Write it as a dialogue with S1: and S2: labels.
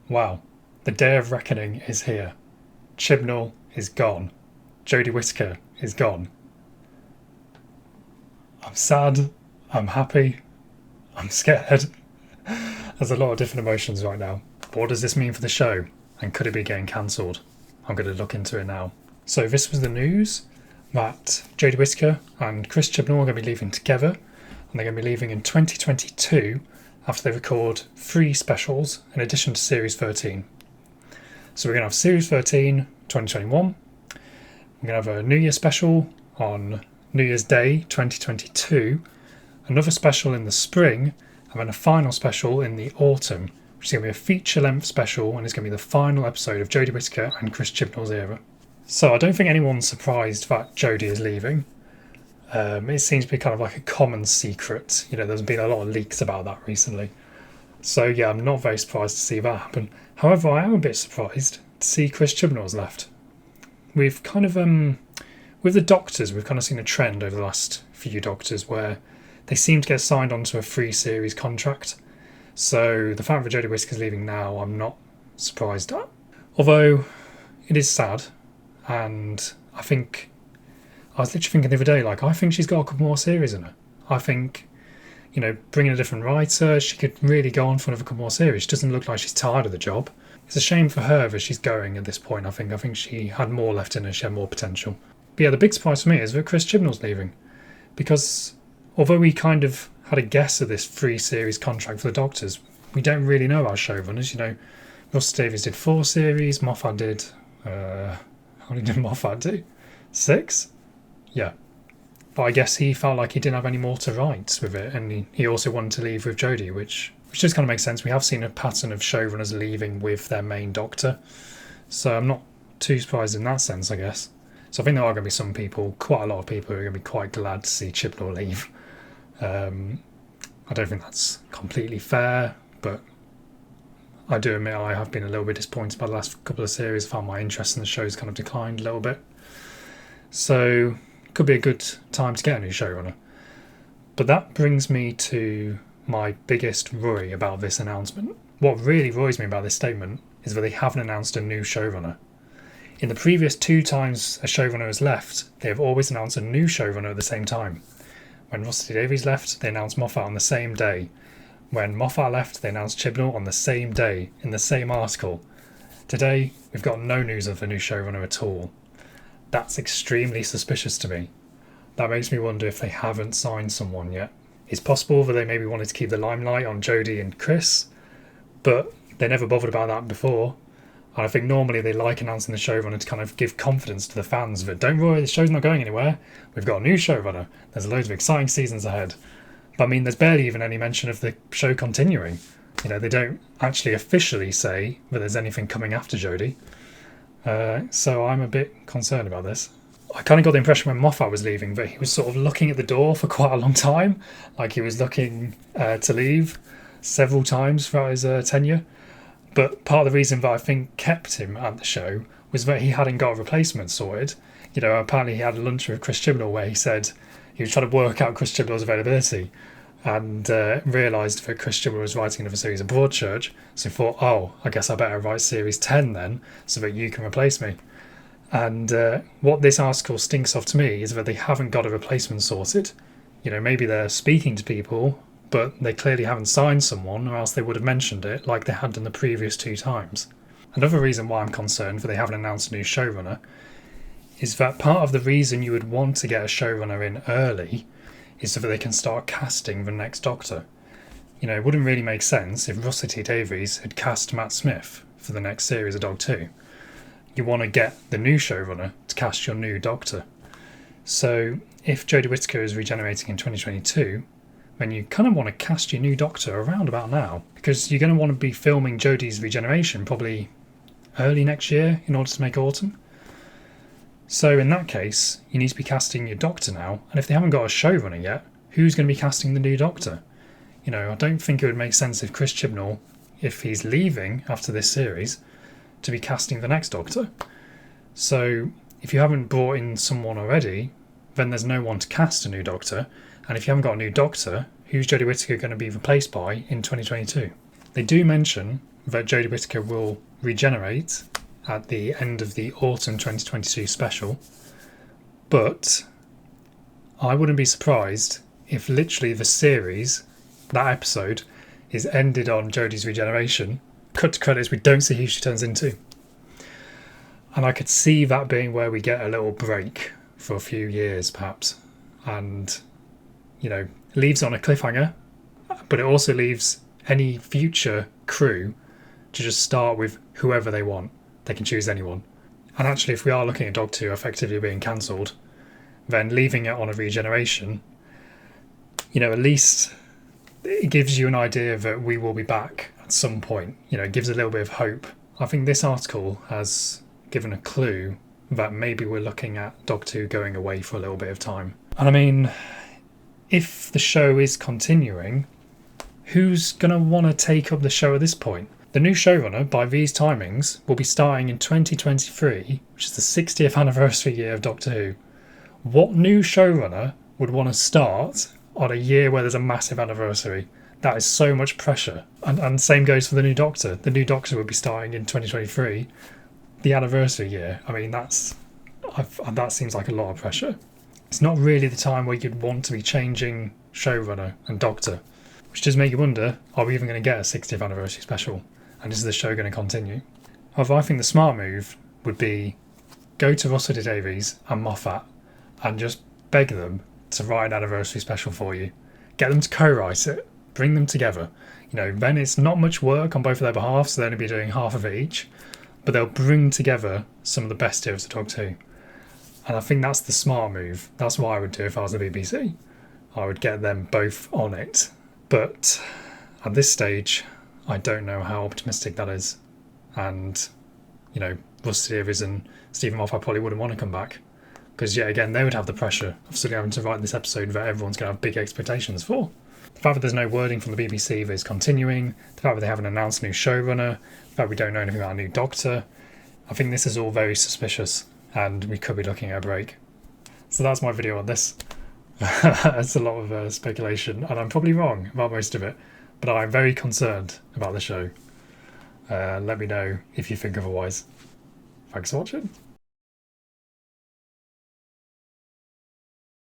S1: Wow, the day of reckoning is here. Chibnall is gone. Jodie Whittaker is gone. I'm sad. I'm happy. I'm scared. There's a lot of different emotions right now. But what does this mean for the show? And could it be getting cancelled? I'm going to look into it now. So this was the news that Jodie Whittaker and Chris Chibnall are going to be leaving together, and they're going to be leaving in 2022 after they record 3 specials in addition to Series 13. So we're going to have Series 13 2021. We're going to have a New Year special on New Year's Day 2022, another special in the spring, and then a final special in the autumn, which is going to be a feature-length special, and it's going to be the final episode of Jodie Whittaker and Chris Chibnall's era. So I don't think anyone's surprised that Jodie is leaving. It seems to be kind of like a common secret. You know, there's been a lot of leaks about that recently. So yeah, I'm not very surprised to see that happen. However, I am a bit surprised to see Chris Chibnall's left. We've kind of, with the Doctors, we've kind of seen a trend over the last few Doctors where they seem to get signed onto a 3-series contract. So the fact that Jodie Whittaker's leaving now, I'm not surprised at. Although, it is sad. And I was literally thinking the other day, I think she's got a couple more series in her. I think, bringing a different writer, she could really go on for another couple more series. She doesn't look like she's tired of the job. It's a shame for her that she's going at this point, I think. I think she had more left in her, she had more potential. But yeah, the big surprise for me is that Chris Chibnall's leaving. Because although we kind of had a guess of this 3-series contract for the Doctors, we don't really know our showrunners. Russ Davies did 4 series, Moffat did... how many did Moffat do? 6? Yeah. But I guess he felt like he didn't have any more to write with it, and he also wanted to leave with Jodie, which just kind of makes sense. We have seen a pattern of showrunners leaving with their main Doctor, so I'm not too surprised in that sense, I guess. So I think there are going to be some people, quite a lot of people, who are going to be quite glad to see Chibnall leave. I don't think that's completely fair, but I do admit I have been a little bit disappointed by the last couple of series. I found my interest in the show's kind of declined a little bit. So, could be a good time to get a new showrunner. But that brings me to my biggest worry about this announcement. What really worries me about this statement is that they haven't announced a new showrunner. In the previous 2 times a showrunner has left, they have always announced a new showrunner at the same time. When Russell T Davies left, they announced Moffat on the same day. When Moffat left, they announced Chibnall on the same day, in the same article. Today, we've got no news of a new showrunner at all. That's extremely suspicious to me. That makes me wonder if they haven't signed someone yet. It's possible that they maybe wanted to keep the limelight on Jodie and Chris, but they never bothered about that before. And I think normally they like announcing the showrunner to kind of give confidence to the fans that don't worry, the show's not going anywhere. We've got a new showrunner. There's loads of exciting seasons ahead. But I mean, there's barely even any mention of the show continuing. They don't actually officially say that there's anything coming after Jodie. So I'm a bit concerned about this. I kind of got the impression when Moffat was leaving that he was sort of looking at the door for quite a long time. Like he was looking to leave several times throughout his tenure. But part of the reason that I think kept him at the show was that he hadn't got a replacement sorted. Apparently he had a lunch with Chris Chibnall where he said he was trying to work out Chris Chibnall's availability and realised that Chris Chibnall was writing another series of Broadchurch, so he thought, I guess I better write series 10 then so that you can replace me. And what this article stinks off to me is that they haven't got a replacement sorted. Maybe they're speaking to people, but they clearly haven't signed someone, or else they would have mentioned it like they had done the previous 2 times. Another reason why I'm concerned that they haven't announced a new showrunner is that part of the reason you would want to get a showrunner in early is so that they can start casting the next Doctor. It wouldn't really make sense if Russell T Davies had cast Matt Smith for the next series of Dog 2. You want to get the new showrunner to cast your new Doctor. So if Jodie Whittaker is regenerating in 2022, then you kind of want to cast your new Doctor around about now, because you're going to want to be filming Jodie's regeneration probably early next year in order to make autumn. So in that case, you need to be casting your Doctor now, and if they haven't got a showrunner yet, who's going to be casting the new Doctor? I don't think it would make sense if Chris Chibnall, if he's leaving after this series, to be casting the next Doctor. So if you haven't brought in someone already, then there's no one to cast a new Doctor, and if you haven't got a new Doctor, who's Jodie Whittaker going to be replaced by in 2022? They do mention that Jodie Whittaker will regenerate at the end of the autumn 2022 special, but I wouldn't be surprised if literally the series, that episode, is ended on Jodie's regeneration. Cut to credits, we don't see who she turns into. And I could see that being where we get a little break for a few years, perhaps. And, you know, leaves on a cliffhanger, but it also leaves any future crew to just start with whoever they want. They can choose anyone. And actually, if we are looking at Doctor Who effectively being cancelled, then leaving it on a regeneration, you know, at least it gives you an idea that we will be back at some point. You know, it gives a little bit of hope. I think this article has given a clue that maybe we're looking at Doctor Who going away for a little bit of time. And I mean, if the show is continuing, who's going to want to take up the show at this point? The new showrunner, by these timings, will be starting in 2023, which is the 60th anniversary year of Doctor Who. What new showrunner would want to start on a year where there's a massive anniversary? That is so much pressure. And same goes for the new Doctor. The new Doctor would be starting in 2023, the anniversary year. I mean, that seems like a lot of pressure. It's not really the time where you'd want to be changing showrunner and Doctor, which does make you wonder, are we even going to get a 60th anniversary special? And is the show going to continue? However, I think the smart move would be go to Russell T Davies and Moffat and just beg them to write an anniversary special for you. Get them to co-write it. Bring them together. You know, then it's not much work on both of their behalf, so they'll only be doing half of it each. But they'll bring together some of the best eras of Doctor Who. And I think that's the smart move. That's what I would do if I was the BBC. I would get them both on it. But at this stage, I don't know how optimistic that is. And, you know, Russell T Davies and Stephen Moffat probably wouldn't want to come back. Because, yet again, they would have the pressure of suddenly having to write this episode that everyone's going to have big expectations for. The fact that there's no wording from the BBC that is continuing, the fact that they haven't announced a new showrunner, the fact we don't know anything about a new Doctor, I think this is all very suspicious, and we could be looking at a break. So that's my video on this. It's a lot of speculation, and I'm probably wrong about most of it, but I'm very concerned about the show. Let me know if you think otherwise. Thanks for watching.